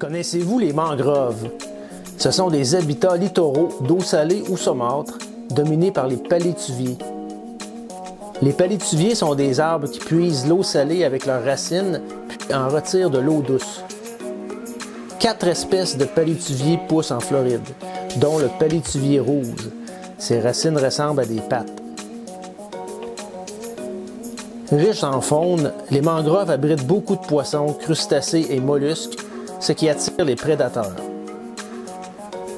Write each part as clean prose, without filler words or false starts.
Connaissez-vous les mangroves? Ce sont des habitats littoraux d'eau salée ou saumâtre, dominés par les palétuviers. Les palétuviers sont des arbres qui puisent l'eau salée avec leurs racines puis en retirent de l'eau douce. 4 espèces de palétuviers poussent en Floride, dont le palétuvier rouge. Ses racines ressemblent à des pattes. Riches en faune, les mangroves abritent beaucoup de poissons, crustacés et mollusques, ce qui attire les prédateurs.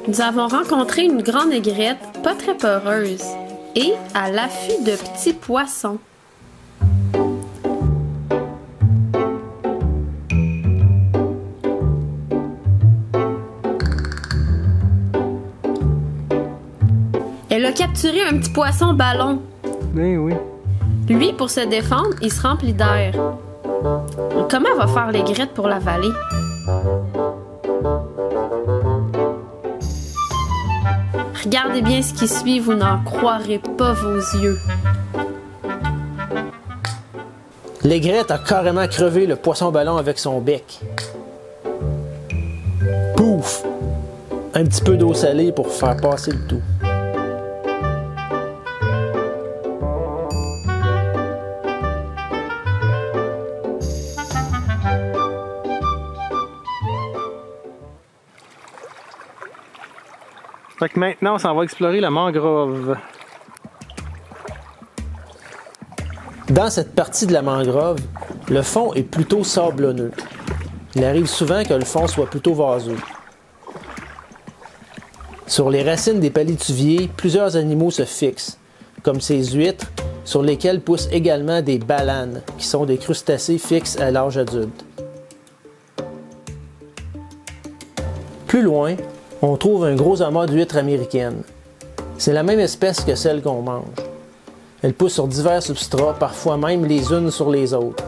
Nous avons rencontré une grande aigrette, pas très peureuse, et à l'affût de petits poissons. Elle a capturé un petit poisson ballon. Ben oui. Lui, pour se défendre, il se remplit d'air. Comment va faire l'aigrette pour l'avaler? Regardez bien ce qui suit, vous n'en croirez pas vos yeux. L'aigrette a carrément crevé le poisson ballon avec son bec. Pouf! Un petit peu d'eau salée pour faire passer le tout. Fait que maintenant, on s'en va explorer la mangrove. Dans cette partie de la mangrove, le fond est plutôt sablonneux. Il arrive souvent que le fond soit plutôt vaseux. Sur les racines des palétuviers, plusieurs animaux se fixent, comme ces huîtres, sur lesquelles poussent également des balanes, qui sont des crustacés fixes à l'âge adulte. Plus loin, on trouve un gros amas d'huîtres américaines. C'est la même espèce que celle qu'on mange. Elle pousse sur divers substrats, parfois même les unes sur les autres.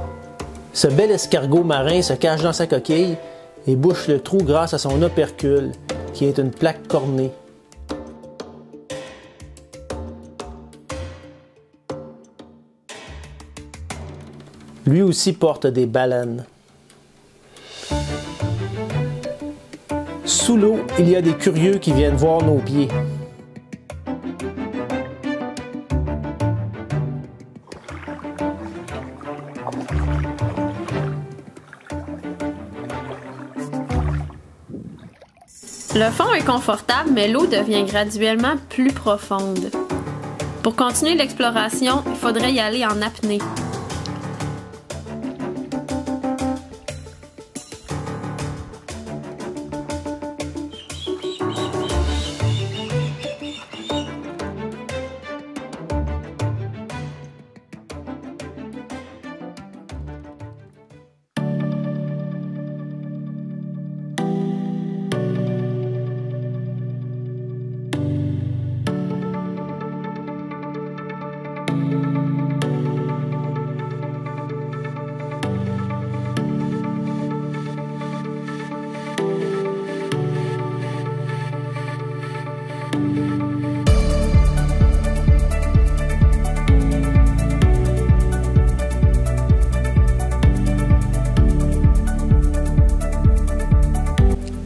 Ce bel escargot marin se cache dans sa coquille et bouche le trou grâce à son opercule, qui est une plaque cornée. Lui aussi porte des baleines. Sous l'eau, il y a des curieux qui viennent voir nos pieds. Le fond est confortable, mais l'eau devient graduellement plus profonde. Pour continuer l'exploration, il faudrait y aller en apnée.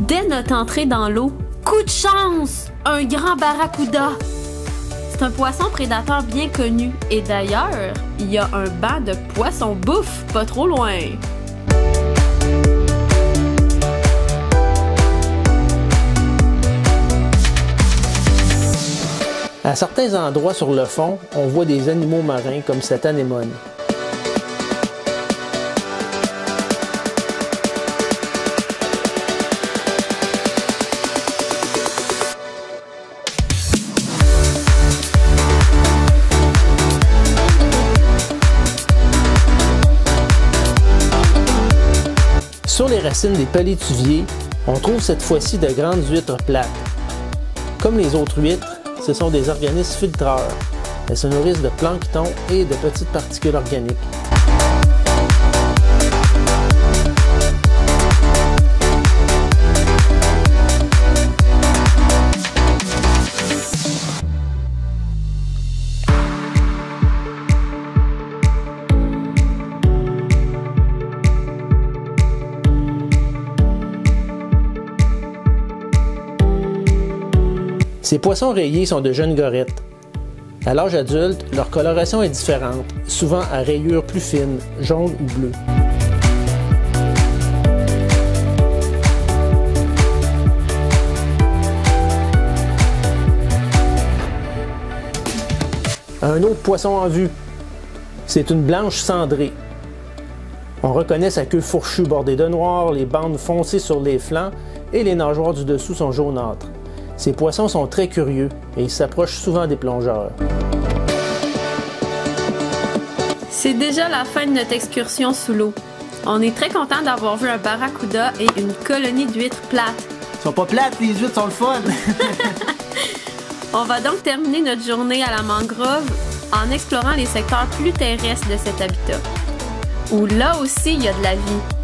Dès notre entrée dans l'eau, coup de chance! Un grand barracuda! C'est un poisson prédateur bien connu et d'ailleurs, il y a un banc de poissons bouffe pas trop loin. À certains endroits sur le fond, on voit des animaux marins comme cette anémone. Sur les racines des palétuviers, on trouve cette fois-ci de grandes huîtres plates. Comme les autres huîtres, ce sont des organismes filtreurs. Elles se nourrissent de plancton et de petites particules organiques. Ces poissons rayés sont de jeunes gorettes. À l'âge adulte, leur coloration est différente, souvent à rayures plus fines, jaunes ou bleues. Un autre poisson en vue. C'est une blanche cendrée. On reconnaît sa queue fourchue bordée de noir, les bandes foncées sur les flancs et les nageoires du dessous sont jaunâtres. Ces poissons sont très curieux et ils s'approchent souvent des plongeurs. C'est déjà la fin de notre excursion sous l'eau. On est très content d'avoir vu un barracuda et une colonie d'huîtres plates. Ils sont pas plates, les huîtres sont le fun! On va donc terminer notre journée à la mangrove en explorant les secteurs plus terrestres de cet habitat, où là aussi il y a de la vie.